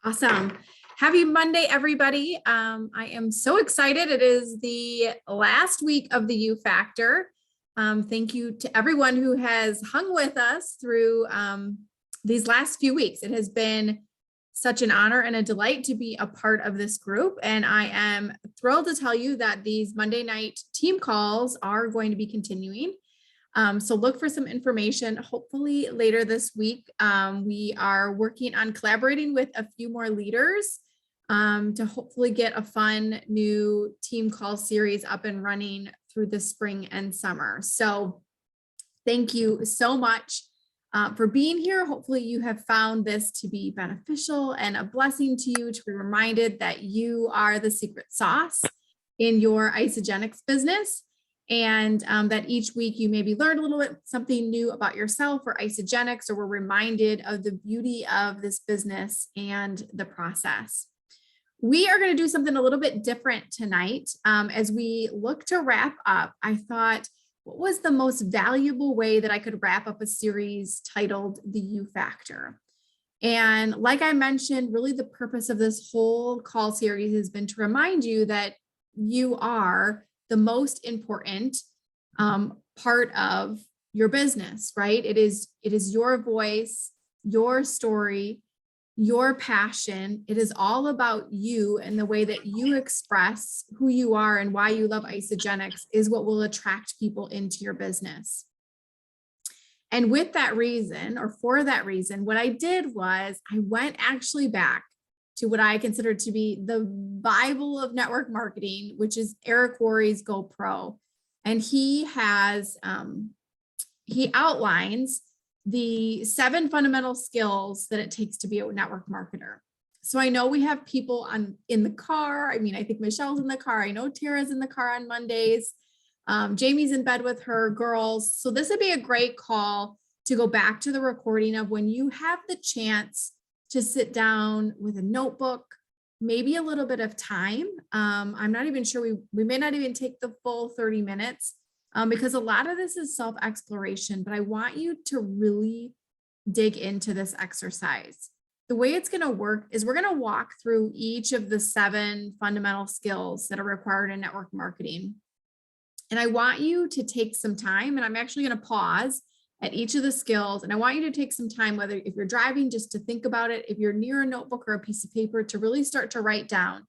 Awesome. Happy Monday, everybody. I am so excited. It is the last week of the YouFactor. Thank you to everyone who has hung with us through these last few weeks. It has been such an honor and a delight to be a part of this group. And I am thrilled to tell you that these Monday night team calls are going to be continuing. So look for some information, hopefully later this week. We are working on collaborating with a few more leaders to hopefully get a fun new team call series up and running through the spring and summer. So thank you so much for being here. Hopefully you have found this to be beneficial and a blessing to you, to be reminded that you are the secret sauce in your Isogenics business. And that each week you maybe learn a little bit something new about yourself or Isogenics, or we're reminded of the beauty of this business and the process. We are going to do something a little bit different tonight. As we look to wrap up, I thought, what was the most valuable way that I could wrap up a series titled The YouFactor? And like I mentioned, really the purpose of this whole call series has been to remind you that you are the most important part of your business, right? It is your voice, your story, your passion. It is all about you, and the way that you express who you are and why you love Isogenics is what will attract people into your business. And with that reason, or for that reason, what I did was I went actually back to what I consider to be the Bible of network marketing, which is Eric Worre's GoPro. And he has, he outlines the 7 fundamental skills that it takes to be a network marketer. So I know we have people in the car. I mean, I think Michelle's in the car. I know Tara's in the car on Mondays. Jamie's in bed with her girls. So this would be a great call to go back to the recording of when you have the chance to sit down with a notebook, maybe a little bit of time. I'm not even sure, we may not even take the full 30 minutes because a lot of this is self-exploration, but I want you to really dig into this exercise. The way it's gonna work is we're gonna walk through each of the 7 fundamental skills that are required in network marketing. And I want you to take some time, and I'm actually gonna pause at each of the skills. And I want you to take some time, whether if you're driving, just to think about it, if you're near a notebook or a piece of paper, to really start to write down,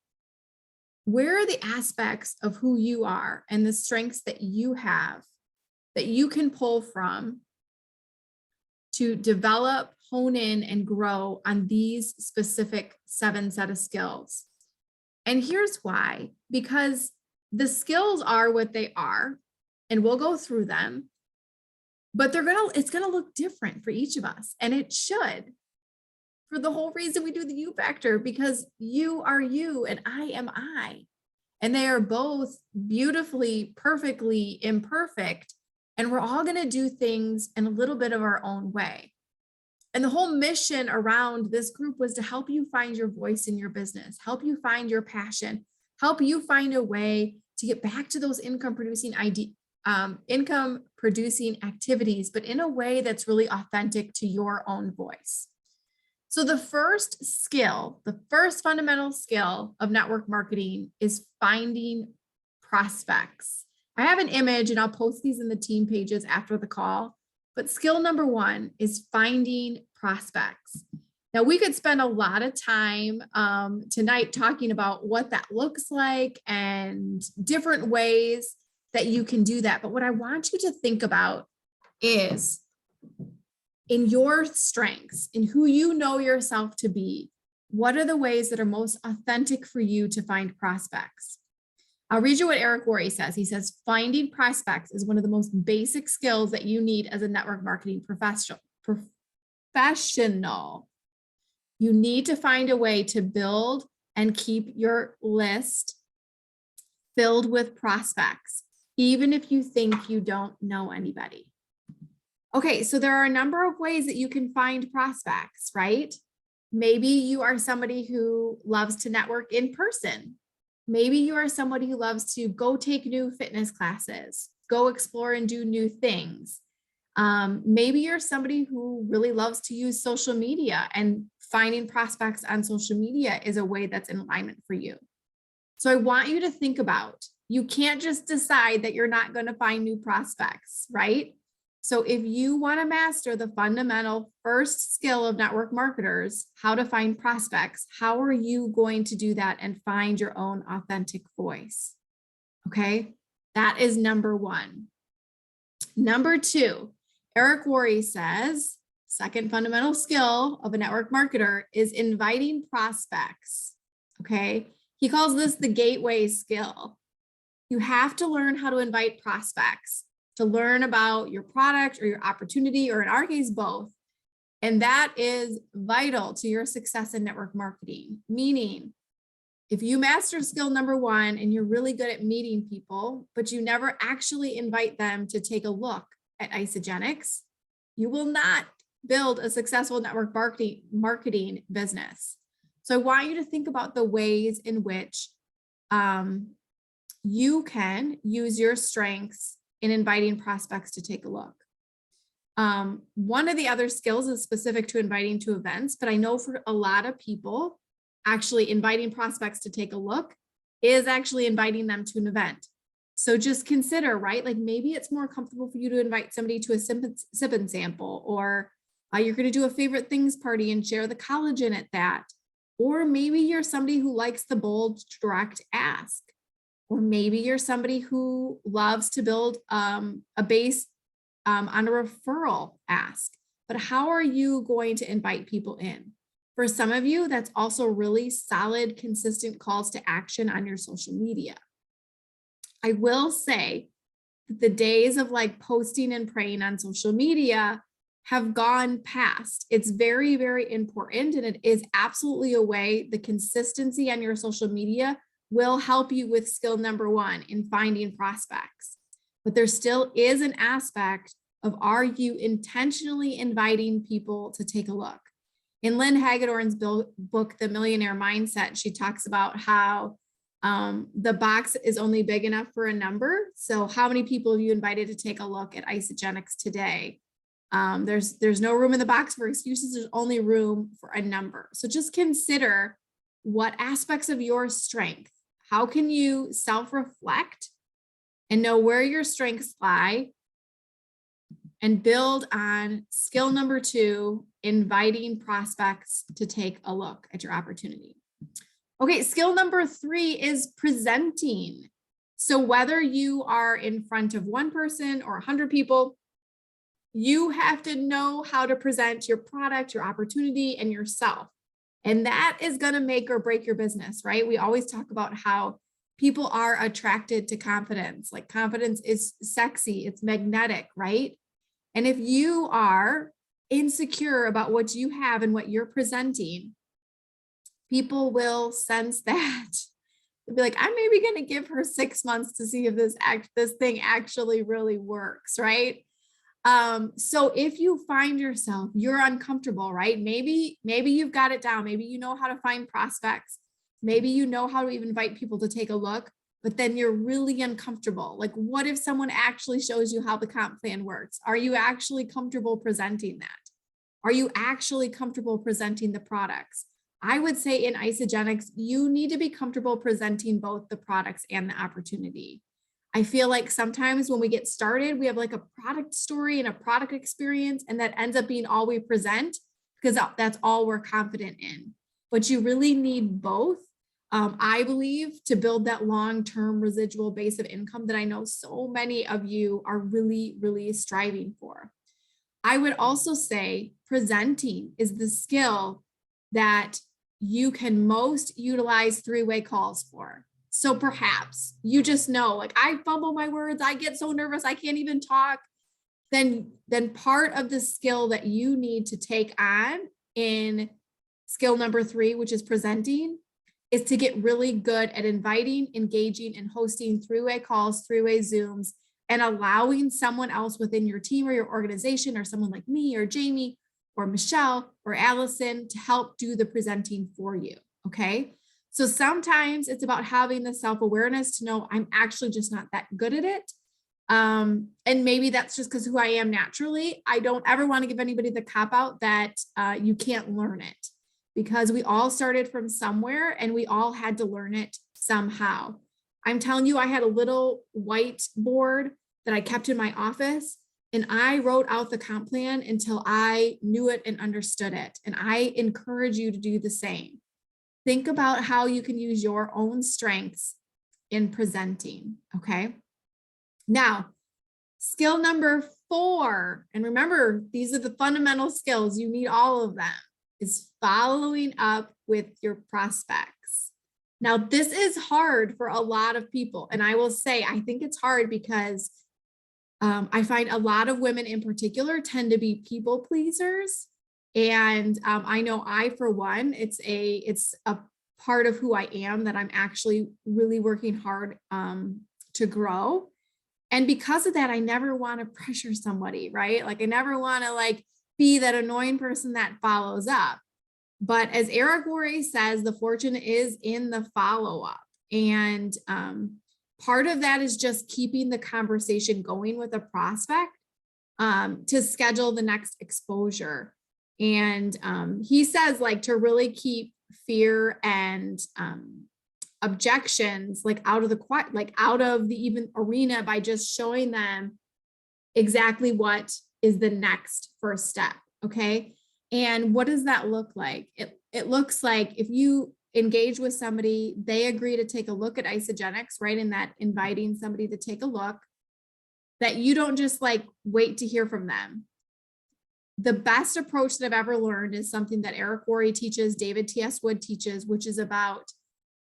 where are the aspects of who you are and the strengths that you have that you can pull from to develop, hone in, and grow on these specific 7 set of skills. And here's why: because the skills are what they are, and we'll go through them, but it's gonna look different for each of us, and it should, for the whole reason we do the YouFactor, because you are you and I am I, and they are both beautifully, perfectly imperfect, and we're all gonna do things in a little bit of our own way. And the whole mission around this group was to help you find your voice in your business, help you find your passion, help you find a way to get back to those income producing activities, but in a way that's really authentic to your own voice. So the first skill, the first fundamental skill of network marketing is finding prospects. I have an image, and I'll post these in the team pages after the call, but skill number 1 is finding prospects. Now, we could spend a lot of time tonight talking about what that looks like and different ways that you can do that. But what I want you to think about is, in your strengths, in who you know yourself to be, what are the ways that are most authentic for you to find prospects? I'll read you what Eric Worre says. He says, finding prospects is one of the most basic skills that you need as a network marketing professional. You need to find a way to build and keep your list filled with prospects, even if you think you don't know anybody. Okay, so there are a number of ways that you can find prospects, right? Maybe you are somebody who loves to network in person. Maybe you are somebody who loves to go take new fitness classes, go explore and do new things. Maybe you're somebody who really loves to use social media, and finding prospects on social media is a way that's in alignment for you. So I want you to think about, you can't just decide that you're not going to find new prospects, right? So if you want to master the fundamental first skill of network marketers, how to find prospects, how are you going to do that and find your own authentic voice? Okay, that is number one. Number two, Eric Worre says, second fundamental skill of a network marketer is inviting prospects. Okay, he calls this the gateway skill. You have to learn how to invite prospects, to learn about your product or your opportunity, or in our case, both. And that is vital to your success in network marketing. Meaning, if you master skill number one and you're really good at meeting people, but you never actually invite them to take a look at Isagenix, you will not build a successful network marketing business. So I want you to think about the ways in which you can use your strengths in inviting prospects to take a look. One of the other skills is specific to inviting to events, but I know for a lot of people, actually inviting prospects to take a look is actually inviting them to an event. So just consider, right? Like maybe it's more comfortable for you to invite somebody to a sip and sample, or you're going to do a favorite things party and share the collagen at that. Or maybe you're somebody who likes the bold, direct ask. Or maybe you're somebody who loves to build a base on a referral ask. But how are you going to invite people in? For some of you, that's also really solid, consistent calls to action on your social media. I will say that the days of like posting and praying on social media have gone past. It's very, very important. And it is absolutely a way, the consistency on your social media will help you with skill number one in finding prospects. But there still is an aspect of, are you intentionally inviting people to take a look? In Lynn Hagedorn's book, The Millionaire Mindset, she talks about how the box is only big enough for a number. So how many people have you invited to take a look at Isagenix today? There's no room in the box for excuses. There's only room for a number. So just consider what aspects of your strength, how can you self-reflect and know where your strengths lie, and build on skill number two, inviting prospects to take a look at your opportunity. Okay, skill number three is presenting. So whether you are in front of one person or 100 people, you have to know how to present your product, your opportunity, and yourself. And that is going to make or break your business, right? We always talk about how people are attracted to confidence. Like confidence is sexy, it's magnetic, right? And if you are insecure about what you have and what you're presenting, people will sense that. They'll be like, I'm maybe going to give her 6 months to see if this thing actually really works, right? So if you find yourself, you're uncomfortable, right? Maybe you've got it down. Maybe you know how to find prospects. Maybe you know how to even invite people to take a look, but then you're really uncomfortable. Like, what if someone actually shows you how the comp plan works? Are you actually comfortable presenting that? Are you actually comfortable presenting the products? I would say in Isagenix, you need to be comfortable presenting both the products and the opportunity. I feel like sometimes when we get started, we have like a product story and a product experience, and that ends up being all we present because that's all we're confident in. But you really need both, I believe, to build that long-term residual base of income that I know so many of you are really, really striving for. I would also say presenting is the skill that you can most utilize three-way calls for. So perhaps you just know, like, I fumble my words, I get so nervous, I can't even talk. Then part of the skill that you need to take on in skill number three, which is presenting, is to get really good at inviting, engaging, and hosting three-way calls, three-way Zooms, and allowing someone else within your team or your organization, or someone like me or Jamie or Michelle or Allison, to help do the presenting for you, okay? So sometimes it's about having the self-awareness to know I'm actually just not that good at it. And maybe that's just because who I am naturally. I don't ever want to give anybody the cop out that you can't learn it, because we all started from somewhere and we all had to learn it somehow. I'm telling you, I had a little whiteboard that I kept in my office, and I wrote out the comp plan until I knew it and understood it. And I encourage you to do the same. Think about how you can use your own strengths in presenting, okay? Now, skill number 4, and remember, these are the fundamental skills, you need all of them, is following up with your prospects. Now, this is hard for a lot of people. And I will say, I think it's hard because I find a lot of women in particular tend to be people pleasers. And I know I, for one, it's a part of who I am that I'm actually really working hard to grow. And because of that, I never want to pressure somebody, right? Like I never want to like be that annoying person that follows up. But as Eric Worre says, the fortune is in the follow-up. And part of that is just keeping the conversation going with a prospect to schedule the next exposure. And he says like to really keep fear and objections like out of the even arena by just showing them exactly what is the next first step. Okay. And what does that look like? It looks like if you engage with somebody, they agree to take a look at Isagenix, right? And that inviting somebody to take a look, that you don't just like wait to hear from them. The best approach that I've ever learned is something that Eric Worre teaches, David T.S. Wood teaches, which is about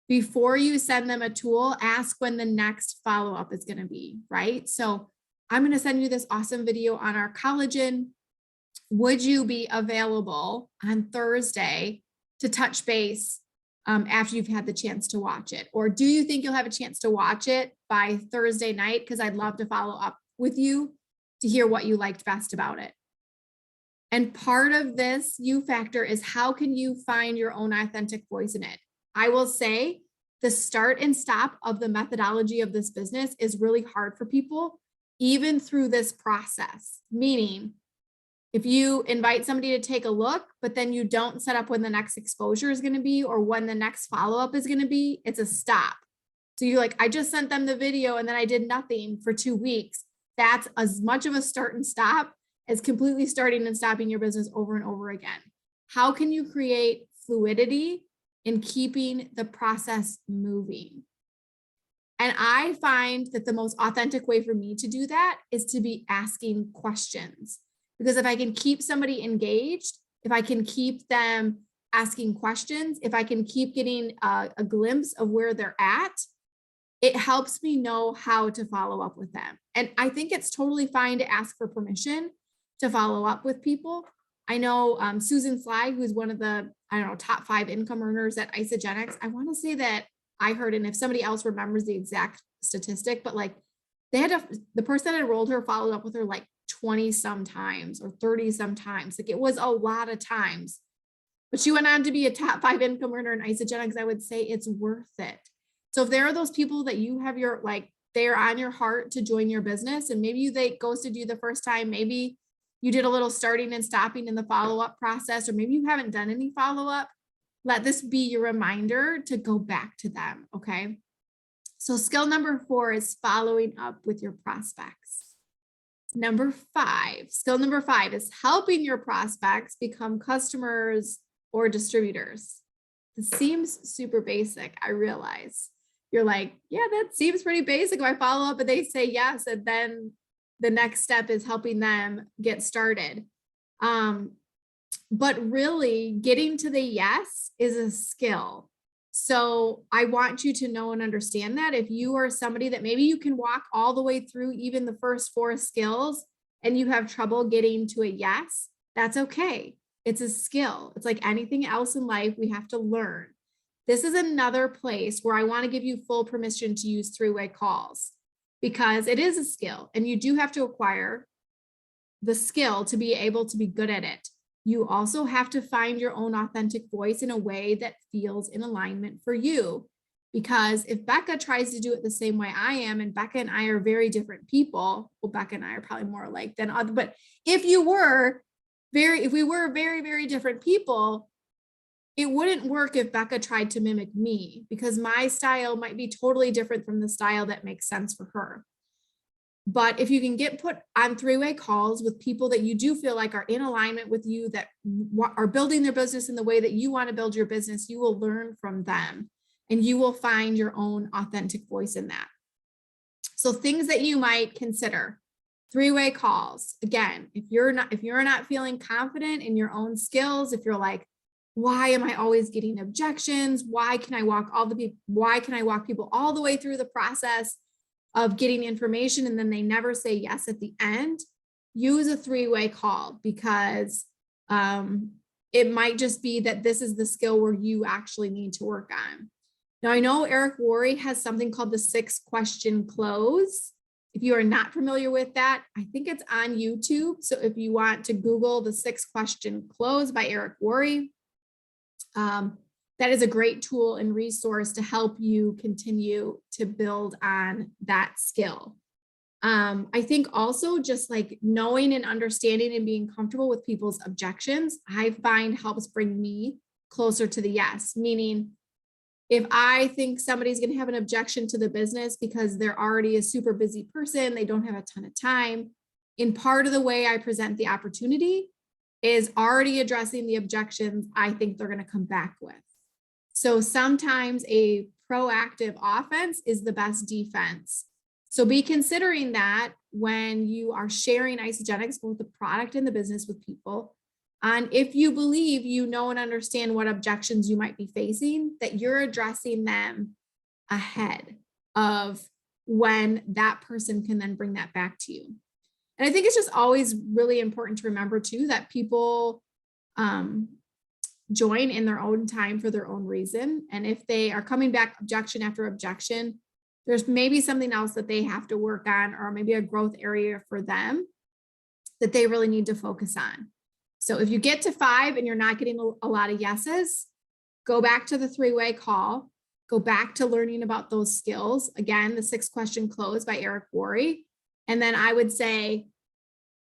before you send them a tool, ask when the next follow-up is going to be, right? So I'm going to send you this awesome video on our collagen. Would you be available on Thursday to touch base after you've had the chance to watch it? Or do you think you'll have a chance to watch it by Thursday night? Because I'd love to follow up with you to hear what you liked best about it. And part of this YouFactor is how can you find your own authentic voice in it? I will say the start and stop of the methodology of this business is really hard for people, even through this process. Meaning, if you invite somebody to take a look, but then you don't set up when the next exposure is going to be or when the next follow-up is going to be, it's a stop. So you're like, I just sent them the video and then I did nothing for 2 weeks. That's as much of a start and stop as completely starting and stopping your business over and over again. How can you create fluidity in keeping the process moving? And I find that the most authentic way for me to do that is to be asking questions. Because if I can keep somebody engaged, if I can keep them asking questions, if I can keep getting a glimpse of where they're at, it helps me know how to follow up with them. And I think it's totally fine to ask for permission to follow up with people. I know Susan Sly, who's one of the, top 5 income earners at Isagenix. I want to say that I heard, and if somebody else remembers the exact statistic, but like the person that enrolled her followed up with her like 20 sometimes or 30 sometimes. Like it was a lot of times, but she went on to be a top 5 income earner in Isagenix. I would say it's worth it. So if there are those people that you have they're on your heart to join your business, and maybe they ghosted you the first time, maybe you did a little starting and stopping in the follow-up process, or maybe you haven't done any follow-up, let this be your reminder to go back to them, okay? So skill number 4 is following up with your prospects. Skill number 5 is helping your prospects become customers or distributors. This seems super basic, I realize. You're like, yeah, that seems pretty basic. If I follow up and they say yes, and then the next step is helping them get started. But really getting to the yes is a skill. So I want you to know and understand that if you are somebody that maybe you can walk all the way through even the first 4 skills and you have trouble getting to a yes, that's okay. It's a skill. It's like anything else in life, we have to learn. This is another place where I want to give you full permission to use 3-way calls, because it is a skill and you do have to acquire the skill to be able to be good at it. You also have to find your own authentic voice in a way that feels in alignment for you. Because if Becca tries to do it the same way I am, and Becca and I are very different people, well, Becca and I are probably more alike than other, but if we were very, very different people, it wouldn't work if Becca tried to mimic me, because my style might be totally different from the style that makes sense for her. But if you can get put on three-way calls with people that you do feel like are in alignment with you, that are building their business in the way that you want to build your business, you will learn from them and you will find your own authentic voice in that. So things that you might consider: three-way calls. Again, if you're not feeling confident in your own skills, if you're like, why am I always getting objections? Why can I walk people all the way through the process of getting information and then they never say yes at the end? Use a three-way call, because it might just be that this is the skill where you actually need to work on. Now, I know Eric Worre has something called the 6-question close. If you are not familiar with that, I think it's on YouTube. So if you want to Google the 6-question close by Eric Worre, that is a great tool and resource to help you continue to build on that skill. I think also just like knowing and understanding and being comfortable with people's objections, I find helps bring me closer to the yes. Meaning, if I think somebody's going to have an objection to the business because they're already a super busy person, they don't have a ton of time, in part of the way I present the opportunity is already addressing the objections I think they're going to come back with. So sometimes a proactive offense is the best defense. So be considering that when you are sharing Isagenix, both the product and the business, with people. And if you believe you know and understand what objections you might be facing, that you're addressing them ahead of when that person can then bring that back to you. And I think it's just always really important to remember too, that people join in their own time for their own reason. And if they are coming back objection after objection, there's maybe something else that they have to work on, or maybe a growth area for them that they really need to focus on. So if you get to 5 and you're not getting a lot of yeses, go back to the three-way call, go back to learning about those skills. Again, the 6-question close by Eric Worre. And then I would say,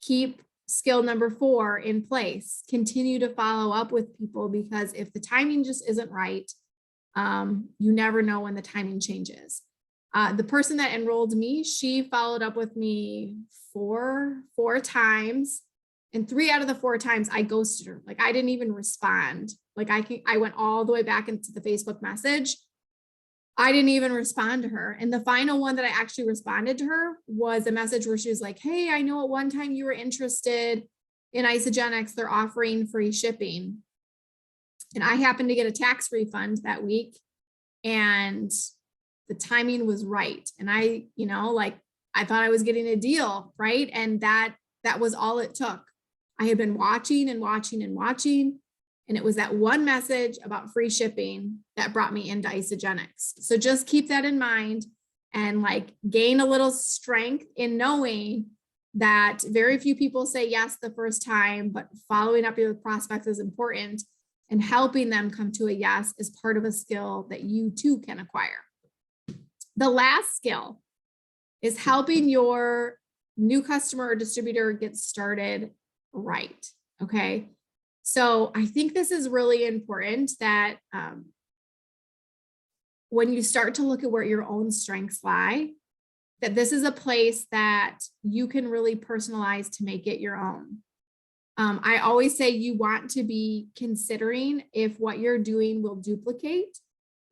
keep skill number 4 in place. Continue to follow up with people, because if the timing just isn't right, you never know when the timing changes. The person that enrolled me, she followed up with me four times. And 3 out of the 4 times I ghosted her. Like, I didn't even respond. Like, I went all the way back into the Facebook message. I didn't even respond to her. And the final one that I actually responded to her was a message where she was like, hey, I know at one time you were interested in Isagenix. They're offering free shipping. And I happened to get a tax refund that week, and the timing was right. And I thought I was getting a deal, right? And that was all it took. I had been watching and watching and watching. And it was that one message about free shipping that brought me into Isagenix. So just keep that in mind, and like gain a little strength in knowing that very few people say yes the first time, but following up with prospects is important, and helping them come to a yes is part of a skill that you too can acquire. The last skill is helping your new customer or distributor get started right. Okay. So I think this is really important, that when you start to look at where your own strengths lie, that this is a place that you can really personalize to make it your own. I always say you want to be considering if what you're doing will duplicate,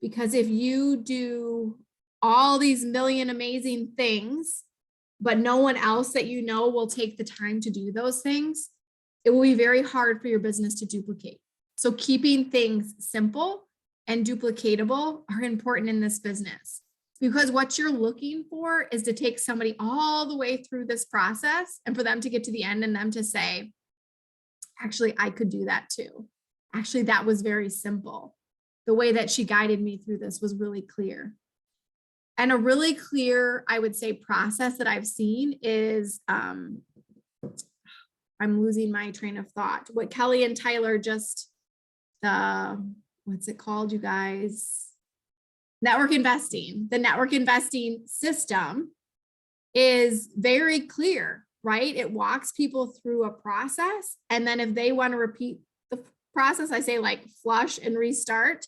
because if you do all these million amazing things, but no one else that you know will take the time to do those things, it will be very hard for your business to duplicate. So keeping things simple and duplicatable are important in this business, because what you're looking for is to take somebody all the way through this process and for them to get to the end and them to say, actually, I could do that too. Actually, that was very simple. The way that she guided me through this was really clear. And a really clear, I would say, process that I've seen is, I'm losing my train of thought. What Kelly and Tyler just, what's it called, you guys? network investing, the network investing system is very clear, right? It walks people through a process. And then if they want to repeat the process, I say like flush and restart.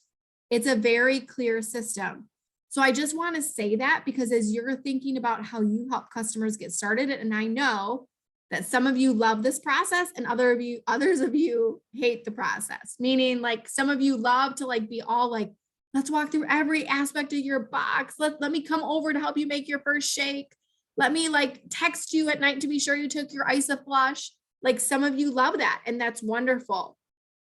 It's a very clear system. So I just want to say that because as you're thinking about how you help customers get started, and I know that some of you love this process and others of you hate the process, meaning like some of you love to like be all like, let's walk through every aspect of your box. Let me come over to help you make your first shake. Let me like text you at night to be sure you took your ISA flush. Like some of you love that and that's wonderful.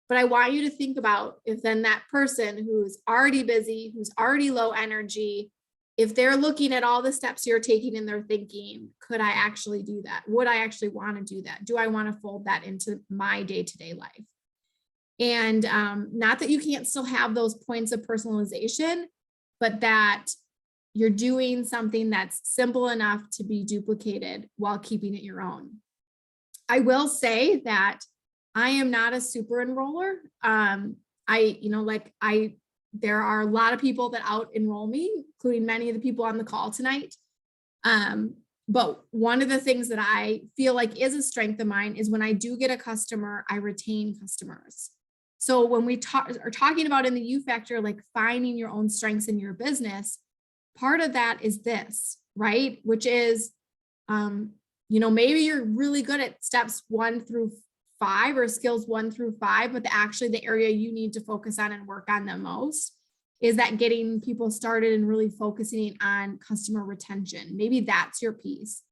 But I want you to think about if then that person who's already busy, who's already low energy, if they're looking at all the steps you're taking and they're thinking, could I actually do that? Would I actually want to do that? Do I want to fold that into my day-to-day life? And not that you can't still have those points of personalization, but that you're doing something that's simple enough to be duplicated while keeping it your own. I will say that I am not a super enroller. There are a lot of people that out enroll me, including many of the people on the call tonight. But one of the things that I feel like is a strength of mine is when I do get a customer, I retain customers. So when we are talking about in the YouFactor, like finding your own strengths in your business, part of that is this, right? Which is, maybe you're really good at steps 1 through 5 or skills 1 through 5, but actually the area you need to focus on and work on the most is that getting people started and really focusing on customer retention. Maybe that's your piece.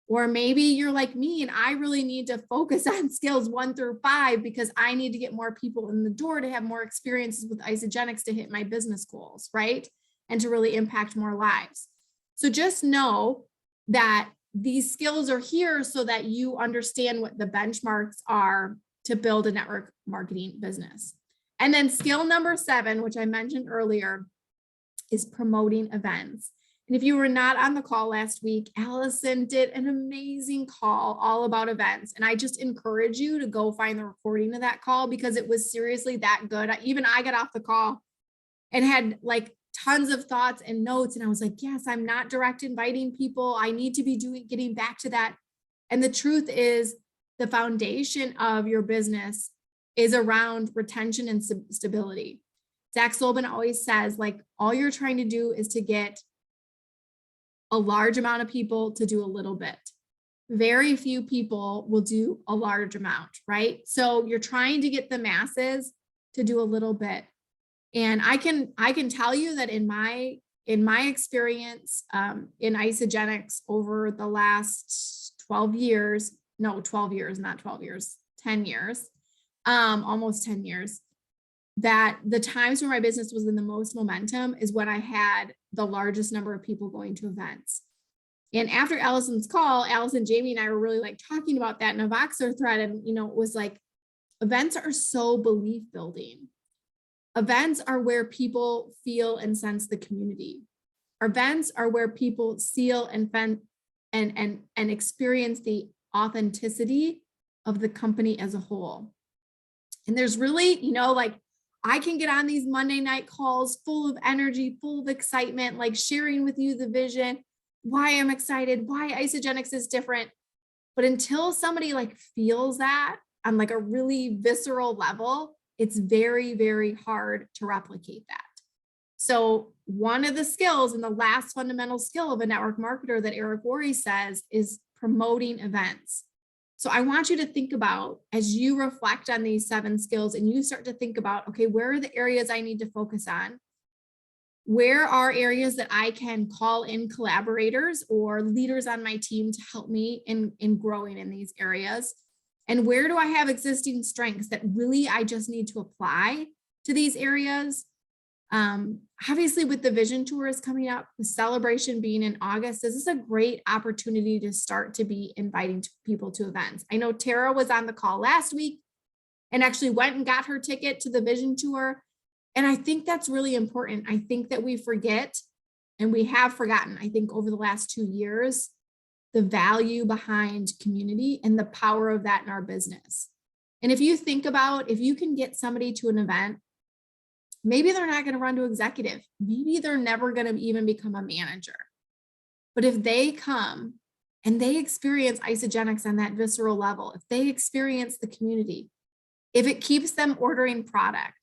Or maybe you're like me and I really need to focus on skills 1 through 5 because I need to get more people in the door to have more experiences with Isagenix to hit my business goals, right? And to really impact more lives. So just know that these skills are here so that you understand what the benchmarks are to build a network marketing business. And then skill number 7, which I mentioned earlier, is promoting events. And if you were not on the call last week, Allison did an amazing call all about events. And I just encourage you to go find the recording of that call because it was seriously that good. Even I got off the call and had like tons of thoughts and notes. And I was like, yes, I'm not direct inviting people. I need to be getting back to that. And the truth is the foundation of your business is around retention and stability. Zach Solban always says, like, all you're trying to do is to get a large amount of people to do a little bit. Very few people will do a large amount, right? So you're trying to get the masses to do a little bit. And I can tell you that in my experience in Isagenix over the last 10 years, almost 10 years, that the times where my business was in the most momentum is when I had the largest number of people going to events. And after Allison's call, Allison, Jamie, and I were really like talking about that in a Voxer thread. And, it was like, events are so belief building. Events are where people feel and sense the community. Events are where people seal and experience the authenticity of the company as a whole. And there's really, like I can get on these Monday night calls full of energy, full of excitement, like sharing with you the vision, why I'm excited, why Isagenix is different. But until somebody like feels that on like a really visceral level, it's very, very hard to replicate that. So one of the skills and the last fundamental skill of a network marketer that Eric Worre says is promoting events. So I want you to think about as you reflect on these 7 skills and you start to think about, okay, where are the areas I need to focus on? Where are areas that I can call in collaborators or leaders on my team to help me in growing in these areas? And where do I have existing strengths that really I just need to apply to these areas? Obviously, with the vision tours coming up, the celebration being in August, this is a great opportunity to start to be inviting people to events. I know Tara was on the call last week and actually went and got her ticket to the vision tour. And I think that's really important. I think that we forget, and we have forgotten, I think over the last 2 years, the value behind community and the power of that in our business. And if you think about, if you can get somebody to an event Maybe they're not going to run to executive. Maybe they're never going to even become a manager. But if they come and they experience isogenics on that visceral level, if they experience the community, if it keeps them ordering product,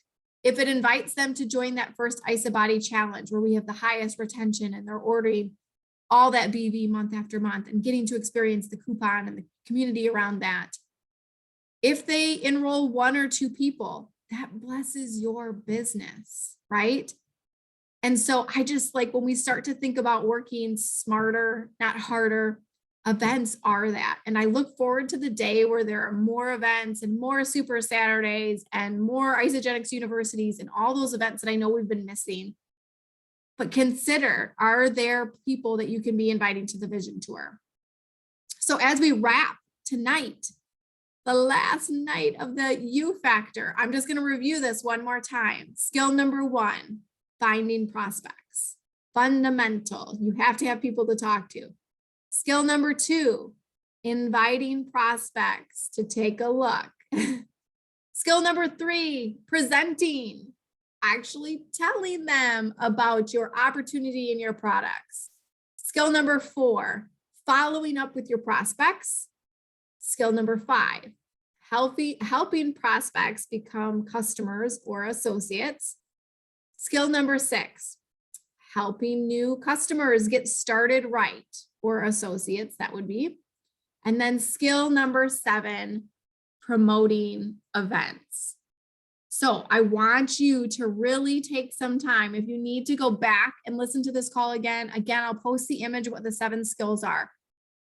if it invites them to join that first IsoBody challenge where we have the highest retention and they're ordering all that BV month after month and getting to experience the coupon and the community around that. If they enroll 1 or 2 people, that blesses your business, right? And so I just like when we start to think about working smarter, not harder, events are that. And I look forward to the day where there are more events and more Super Saturdays and more Isogenics universities and all those events that I know we've been missing. But consider, are there people that you can be inviting to the vision tour? So as we wrap tonight, the last night of the YouFactor, I'm just going to review this one more time. Skill number 1, finding prospects. Fundamental. You have to have people to talk to. Skill number 2, inviting prospects to take a look. Skill number 3, presenting, actually telling them about your opportunity and your products. Skill number 4, following up with your prospects. Skill number 5, helping prospects become customers or associates. Skill number 6, helping new customers get started right, or associates, that would be. And then skill number 7, promoting events. So I want you to really take some time. If you need to go back and listen to this call again, I'll post the image of what the 7 skills are.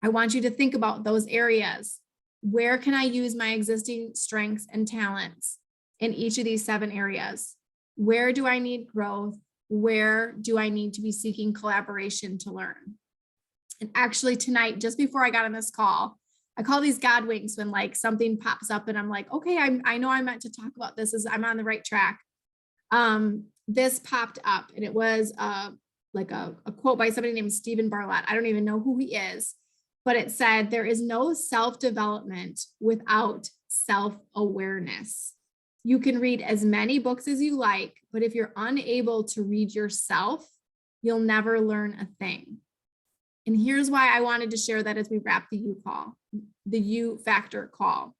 I want you to think about those areas. Where can I use my existing strengths and talents in each of these 7 areas? Where do I need growth? Where do I need to be seeking collaboration to learn? And actually tonight, just before I got on this call, I call these God winks when like something pops up and I'm like, okay, I know I meant to talk about this, I'm on the right track. This popped up and it was like a quote by somebody named Stephen Bartlett. I don't even know who he is, but it said, there is no self-development without self-awareness. You can read as many books as you like, but if you're unable to read yourself, you'll never learn a thing. And here's why I wanted to share that as we wrap the YouFactor call.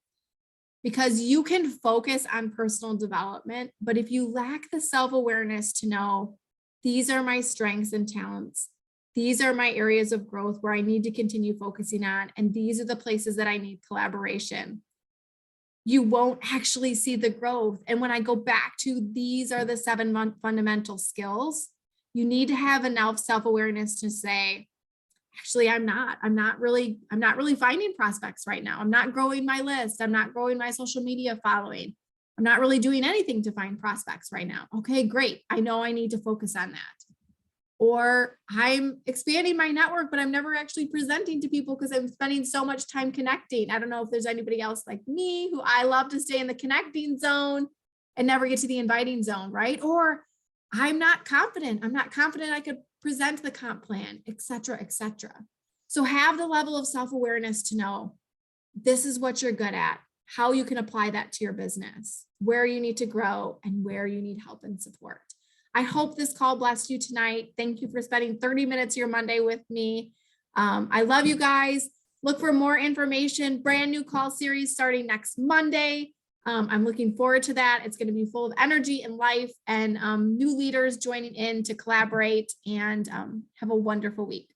Because you can focus on personal development, but if you lack the self-awareness to know, these are my strengths and talents, these are my areas of growth where I need to continue focusing on, and these are the places that I need collaboration, you won't actually see the growth. And when I go back to these are the 7 fundamental skills, you need to have enough self-awareness to say, actually, I'm not really finding prospects right now. I'm not growing my list. I'm not growing my social media following. I'm not really doing anything to find prospects right now. Okay, great. I know I need to focus on that. Or I'm expanding my network, but I'm never actually presenting to people because I'm spending so much time connecting. I don't know if there's anybody else like me who I love to stay in the connecting zone and never get to the inviting zone, right? Or I'm not confident. I could present the comp plan, et cetera, et cetera. So have the level of self-awareness to know this is what you're good at, how you can apply that to your business, where you need to grow and where you need help and support. I hope this call blessed you tonight. Thank you for spending 30 minutes of your Monday with me. I love you guys. Look for more information, brand new call series starting next Monday. I'm looking forward to that. It's going to be full of energy and life and new leaders joining in to collaborate and have a wonderful week.